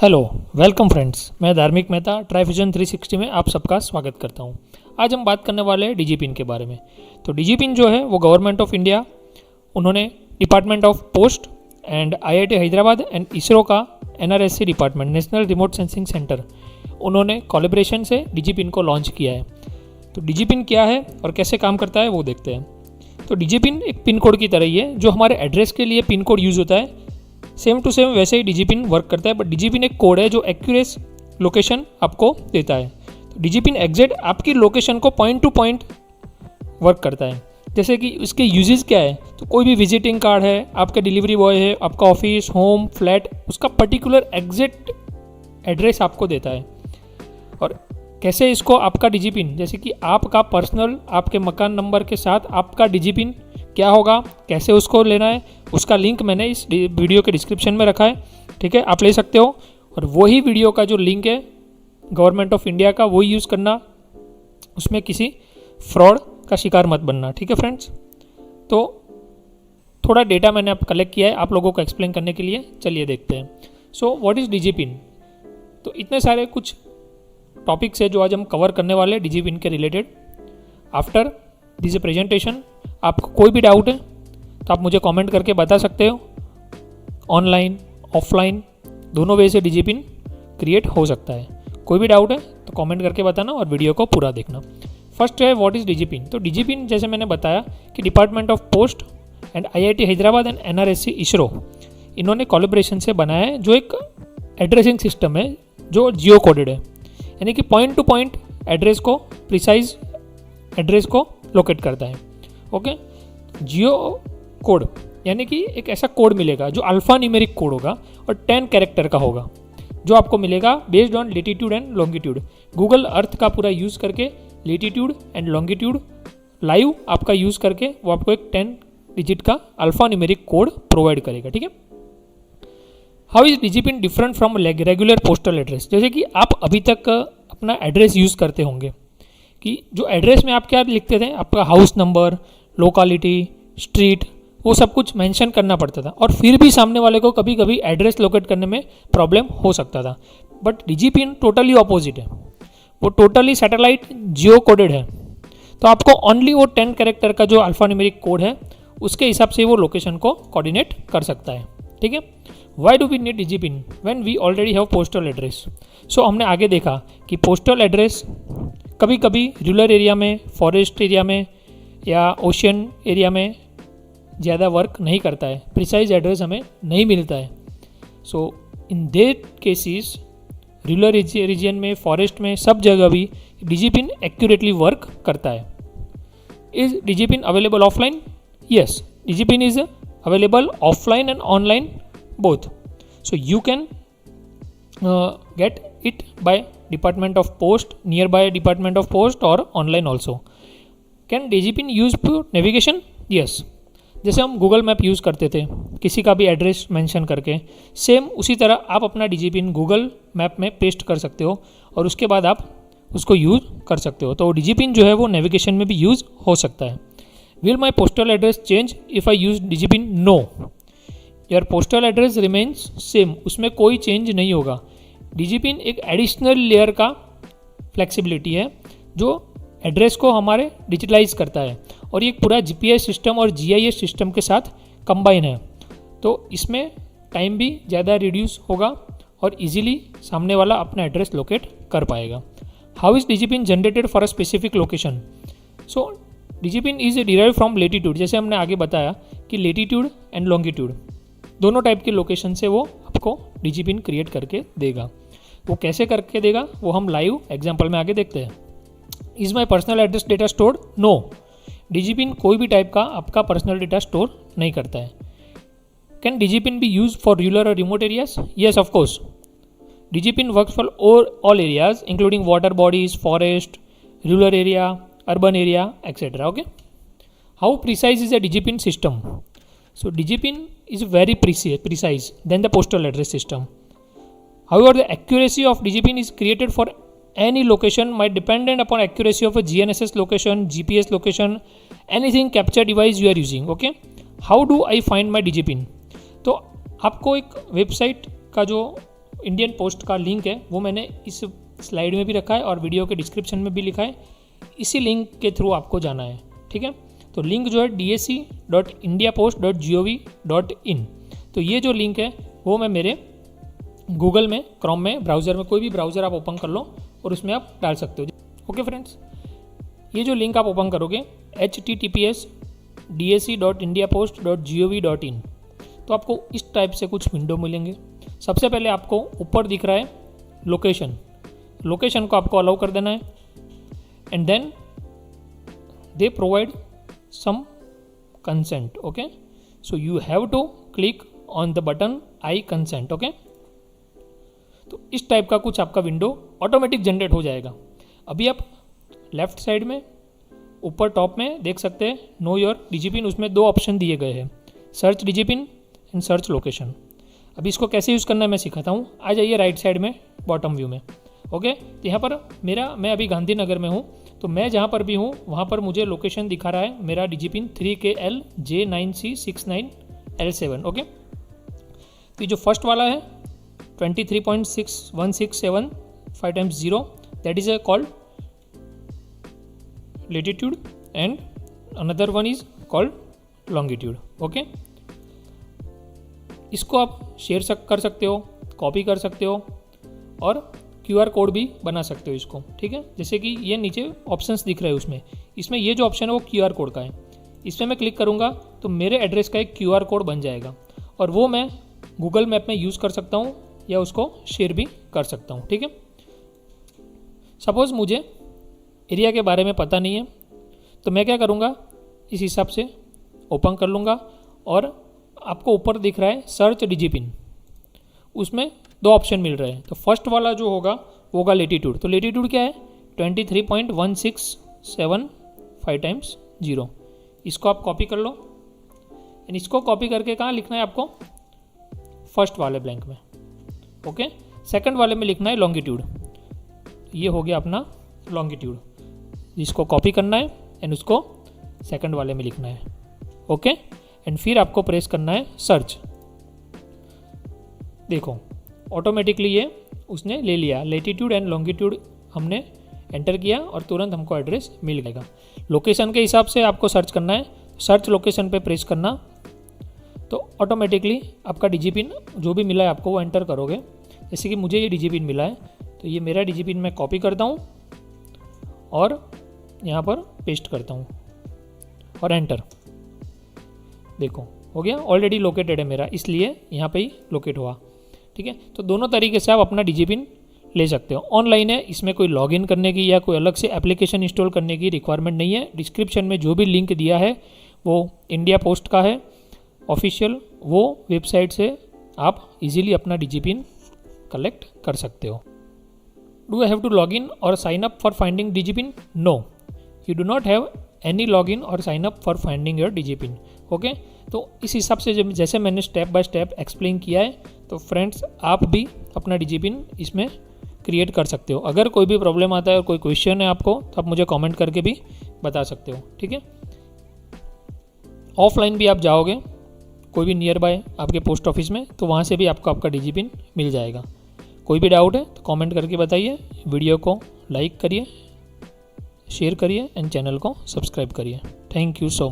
Hello, welcome friends. मैं धार्मिक मेहता ट्राइविजन 360 में आप सबका स्वागत करता हूं। आज हम बात करने वाले हैं डीजीपिन के बारे में। तो डीजीपिन जो है वो गवर्नमेंट ऑफ इंडिया, उन्होंने department of post and IIT Hyderabad and ISRO का NRSC department, national remote sensing centre, उन्होंने कोलैबोरेशन से डीजीपिन को लॉन्च किया है। तो डीजीपिन क्या है और कैसे काम करता है वो देखते हैं। तो डीजीपिन एक पिन कोड की तरह ही है। जो हमारे एड्रेस के लिए पिन कोड यूज़ होता है, सेम टू सेम वैसे ही डीजीपिन वर्क करता है। बट डीजीपिन एक कोड है जो एक्यूरेट लोकेशन आपको देता है। तो डीजीपिन एग्जैक्ट आपकी लोकेशन को पॉइंट टू पॉइंट वर्क करता है। जैसे कि इसके यूजेस क्या है, तो कोई भी विजिटिंग कार्ड है, आपका डिलीवरी बॉय है, आपका ऑफिस, होम, फ्लैट, उसका पर्टिकुलर एग्जैक्ट एड्रेस आपको देता है। और कैसे इसको आपका डीजीपिन, जैसे कि आपका पर्सनल आपके मकान नंबर के साथ आपका डीजीपिन क्या होगा, कैसे उसको लेना है, उसका लिंक मैंने इस वीडियो के डिस्क्रिप्शन में रखा है। ठीक है, आप ले सकते हो। और वही वीडियो का जो लिंक है गवर्नमेंट ऑफ इंडिया का, वही यूज़ करना, उसमें किसी फ्रॉड का शिकार मत बनना। ठीक है फ्रेंड्स, तो थोड़ा डेटा मैंने अब कलेक्ट किया है आप लोगों को एक्सप्लेन करने के लिए। चलिए देखते हैं। So what is DIGIPIN. तो इतने सारे कुछ टॉपिक्स है जो आज हम कवर करने वाले हैं डीजीपिन के रिलेटेड। आफ्टर दिस प्रेजेंटेशन आपको कोई भी डाउट है तो आप मुझे कमेंट करके बता सकते हो। ऑनलाइन ऑफलाइन दोनों वे से डीजीपिन क्रिएट हो सकता है। कोई भी डाउट है तो कमेंट करके बताना और वीडियो को पूरा देखना। फर्स्ट है व्हाट इज़ डीजीपिन। तो डीजीपिन जैसे मैंने बताया कि department of post and IIT Hyderabad and NRSC ISRO, इन्होंने कोलैबोरेशन से बनाया है, जो एक एड्रेसिंग सिस्टम है जो जियो कोडेड है, यानी कि पॉइंट टू पॉइंट एड्रेस को, प्रिसाइज एड्रेस को लोकेट करता है। ओके, जियो कोड यानी कि एक ऐसा कोड मिलेगा जो अल्फा न्यूमेरिक कोड होगा और 10 कैरेक्टर का होगा, जो आपको मिलेगा based on latitude and longitude. Google Earth का पूरा यूज़ करके लेटीट्यूड एंड लॉन्गिट्यूड लाइव आपका यूज़ करके वो आपको एक 10 डिजिट का अल्फा न्यूमेरिक कोड प्रोवाइड करेगा। ठीक है, how is DIGIPIN different from regular postal address. जैसे कि आप अभी तक अपना एड्रेस यूज़ करते होंगे कि जो एड्रेस में आप क्या लिखते थे, आपका हाउस नंबर, लोकालिटी, स्ट्रीट, वो सब कुछ मेंशन करना पड़ता था और फिर भी सामने वाले को कभी कभी एड्रेस लोकेट करने में प्रॉब्लम हो सकता था। बट डीजीपिन टोटली ऑपोजिट है, वो टोटली सैटेलाइट जियो कोडेड है। तो आपको ओनली वो 10 कैरेक्टर का जो अल्फा न्यूमेरिक कोड है उसके हिसाब से वो लोकेशन को कोऑर्डिनेट कर सकता है। ठीक है, why do we need DIGIPIN when we already have postal address. So हमने आगे देखा कि पोस्टल एड्रेस कभी कभी रूरल एरिया में, फॉरेस्ट एरिया में या ओशियन एरिया में ज़्यादा वर्क नहीं करता है, प्रिसाइज एड्रेस हमें नहीं मिलता है। So in that cases rural region में, फॉरेस्ट में, सब जगह भी डीजीपिन एक्यूरेटली वर्क करता है। Is DIGIPIN available offline? Yes, DIGIPIN is available offline and online both. So you can get it by Department of Post, nearby Department of Post or online also. Can DGPin use for navigation? Yes. जैसे हम Google map use करते थे किसी का भी address mention करके, same उसी तरह आप अपना डीजीपिन गूगल मैप में पेस्ट कर सकते हो और उसके बाद आप उसको यूज़ कर सकते हो। तो डीजीपिन जो है वो नेविगेशन में भी यूज़ हो सकता है। Will my postal address change if I use DIGIPIN? No, your postal address remains same, उसमें कोई चेंज नहीं होगा। डीजीपिन एक एडिशनल लेयर का फ्लेक्सिबिलिटी है जो एड्रेस को हमारे डिजिटलाइज करता है और ये पूरा जीपीएस सिस्टम और जीआईएस सिस्टम के साथ कंबाइन है। तो इसमें टाइम भी ज़्यादा रिड्यूस होगा और इजीली सामने वाला अपना एड्रेस लोकेट कर पाएगा। How is DIGIPIN generated for a specific location. So DIGIPIN is derive from latitude. जैसे हमने आगे बताया कि लेटीट्यूड एंड लॉन्गिट्यूड दोनों टाइप के लोकेशन से वो आपको डीजीपिन क्रिएट करके देगा। वो कैसे करके देगा वो हम लाइव एग्जांपल में आगे देखते हैं। Is my personal address data stored? No, DIGIPIN कोई भी टाइप का आपका पर्सनल डेटा स्टोर नहीं करता है। Can DIGIPIN be use for rural और remote areas? Yes, of course. DIGIPIN works for all areas including water bodies, forest, rural area, urban area, etcetera. Okay, how precise is a DIGIPIN system. So DGPin is very precise than the postal address system. However, the accuracy of DGPin is created for any location might dependent upon accuracy of a GNSS location, GPS location, anything capture device you are using. Okay, how do I find my DGPin? तो आपको एक website का जो Indian post का link है वो मैंने इस स्लाइड में भी रखा है और वीडियो के डिस्क्रिप्शन में भी लिखा है। इसी लिंक के थ्रू आपको जाना है, ठीक है। तो लिंक जो है dsc.indiapost.gov.in, तो ये जो लिंक है वो मैं मेरे गूगल में, क्रोम में, ब्राउज़र में, कोई भी ब्राउज़र आप ओपन कर लो और उसमें आप डाल सकते हो। ओके फ्रेंड्स, ये जो लिंक आप ओपन करोगे https://dsc.indiapost.gov.in, तो आपको इस टाइप से कुछ विंडो मिलेंगे। सबसे पहले आपको ऊपर दिख रहा है लोकेशन को आपको अलाउ कर देना है, and then they provide some consent. Okay, so you have to click on the button I consent. Okay, तो इस टाइप का कुछ आपका विंडो ऑटोमेटिक जनरेट हो जाएगा। अभी आप लेफ्ट साइड में ऊपर टॉप में देख सकते हैं नो योर डीजीपिन, उसमें दो ऑप्शन दिए गए हैं, सर्च डीजीपिन एंड सर्च लोकेशन। अभी इसको कैसे यूज़ करना है मैं सिखाता हूँ। आ जाइए राइट साइड में बॉटम व्यू में। ओके, तो यहाँ पर मैं अभी गांधीनगर में हूँ, तो मैं जहाँ पर भी हूँ वहाँ पर मुझे लोकेशन दिखा रहा है मेरा डीजीपिन 3KLJ9C69L7। ओके, तो ये जो फर्स्ट वाला है 23.6167 5x0, that is called latitude and another one is called longitude. Okay, इसको आप शेयर कर सकते हो, कॉपी कर सकते हो और QR कोड भी बना सकते हो इसको, ठीक है। जैसे कि ये नीचे ऑप्शंस दिख रहे हैं इसमें ये जो ऑप्शन है वो QR कोड का है। इसमें मैं क्लिक करूँगा तो मेरे एड्रेस का एक QR कोड बन जाएगा और वो मैं गूगल मैप में यूज़ कर सकता हूँ या उसको शेयर भी कर सकता हूँ, ठीक है। सपोज़ मुझे एरिया के बारे में पता नहीं है तो मैं क्या करूँगा, इस हिसाब से ओपन कर लूँगा और आपको ऊपर दिख रहा है सर्च डीजीपिन, उसमें दो ऑप्शन मिल रहे हैं। तो फर्स्ट वाला जो होगा वो होगा लेटीट्यूड। तो लेटीट्यूड क्या है 23.167 5x0। इसको आप कॉपी कर लो एंड इसको कॉपी करके कहाँ लिखना है आपको, फर्स्ट वाले ब्लैंक में। ओके, सेकंड वाले में लिखना है लॉन्गिट्यूड। ये हो गया अपना लॉन्गिट्यूड, जिसको कॉपी करना है एंड उसको सेकंड वाले में लिखना है। ओके, एंड फिर आपको प्रेस करना है सर्च। देखो ऑटोमेटिकली ये उसने ले लिया, लेटीट्यूड एंड लॉन्गिट्यूड हमने एंटर किया और तुरंत हमको एड्रेस मिल जाएगा। लोकेशन के हिसाब से आपको सर्च करना है, सर्च लोकेशन पे प्रेस करना तो ऑटोमेटिकली आपका डीजीपिन जो भी मिला है आपको वो एंटर करोगे। जैसे कि मुझे ये डीजीपिन मिला है तो ये मेरा डीजीपिन मैं कॉपी करता हूँ और यहाँ पर पेस्ट करता हूँ और एंटर। देखो हो गया, ऑलरेडी लोकेटेड है मेरा, इसलिए यहाँ पे ही लोकेट हुआ, ठीक है। तो दोनों तरीके से आप अपना डीजीपिन ले सकते हो। ऑनलाइन है, इसमें कोई लॉगिन करने की या कोई अलग से एप्लीकेशन इंस्टॉल करने की रिक्वायरमेंट नहीं है। डिस्क्रिप्शन में जो भी लिंक दिया है वो इंडिया पोस्ट का है ऑफिशियल, वो वेबसाइट से आप इजीली अपना डीजीपिन कलेक्ट कर सकते हो। Do I have to log in or sign up for finding DIGIPIN? No, you do not have any log in or sign up for finding your DIGIPIN. Okay, तो इस हिसाब से जैसे मैंने स्टेप बाय स्टेप एक्सप्लेन किया है, तो friends आप भी अपना डीजीपिन इसमें क्रिएट कर सकते हो। अगर कोई भी प्रॉब्लम आता है और कोई क्वेश्चन है आपको तो आप मुझे कमेंट करके भी बता सकते हो, ठीक है। ऑफलाइन भी आप जाओगे कोई भी नियर बाय आपके पोस्ट ऑफिस में, तो वहाँ से भी आपको आपका डीजीपिन मिल जाएगा। कोई भी डाउट है तो कमेंट करके बताइए। वीडियो को लाइक करिए, शेयर करिए एंड चैनल को सब्सक्राइब करिए। Thank you so much.